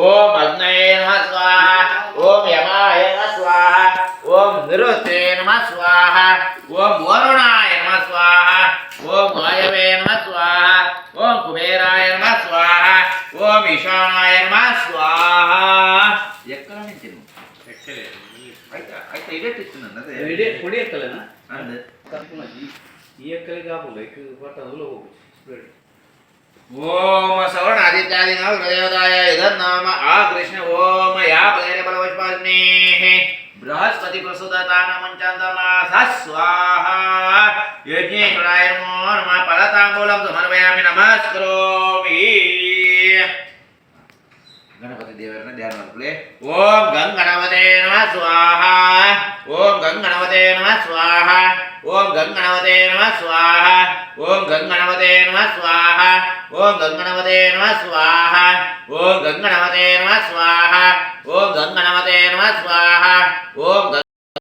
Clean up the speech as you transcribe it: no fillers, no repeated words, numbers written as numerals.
ಓಂ ಅಗ್ನಯೇ ನಮಃ ಸ್ವಾಹ ಓಂ ಯಮಾಯ ನಮಃ ಸ್ವಾಹ ಓಂ ನಿರುತೆ ನಮಃ ಸ್ವಾಹ ಓಂ ವರುಣಾಯ ನಮಃ ಸ್ವಾಹ ಓಂ ವಾಯವೇ ನಮಃ ಸ್ವಾಹ ಓಂ ಕುಬೇರಾಯ ನಮಃ ಸ್ವಾಹ ಓಂ ಈಶಾನಾಯ ನಮಃ ಸ್ವಾಹ ಎಕ್ಕಲ ನಿಂತಿರು ಆಯ್ತಾ ಆಯ್ತಾ ಇಡೇ ತಿತ್ತು ನನ್ನದು ಇಡೇ ಕೊಡಿ ಎಕ್ಕಲನ ಅಂದು ಈ ಎಕ್ಕಲಿಗೆ ಹಾಕುಲ್ಲ ಇದು ಬರ್ತದಲ್ಲ ಹೋಗು ಸ್ಪ್ರೆಡ್ ಓಂ ಸವರ್ಣ ಆದಿತ್ಯಾದಿನ ಹೃದಯೋದಾಯ ಇದನ್ನಾಮ ಆ ಕೃಷ್ಣ ಓಂ ಯಾ ಬಲೇನ ಬಲವಶ್ವಾಗ್ನೇ ಬೃಹಸ್ಪತಿ ಪ್ರಸುದತಾನ ಮಂಚಾಂತಮಾಸ ಸ್ವಾಹ ಯಜ್ಞೇಶ್ವರಾಯ ನಮೋ ನಮಃ ಫಲತಾಂಬೂಲಂ ಸಮರ್ಪಯಾಮಿ ನಮಸ್ಕರೋಮಿ ಗಣಪತಿ ದೇವರನ್ನ ಧ್ಯಾನ ಮಾಡ್ಕೊಳ್ಳಿ ಓಂ ಗಂಗಣವತೆ ನಮಃ ಸ್ವಾಹ ಓಂ ಗಂಗಣವತೆ ನಮಃ ಸ್ವಾಹ ಓಂ ಗಂಗಣವತೆ ನಮಃ ಸ್ವಾಹ ಓಂ ಗಂಗಣವತೆ ನಮಃ ಸ್ವಾಹ ಓಂ ಗಂಗಣವತೆ ನಮಃ ಸ್ವಾಹ ಓಂ ಗಂಗಣವತೆ ನಮಃ ಸ್ವಾಹ ಓಂ ಗಂಗಣವತೆ ನಮಃ ಸ್ವಾಹ ಓಂ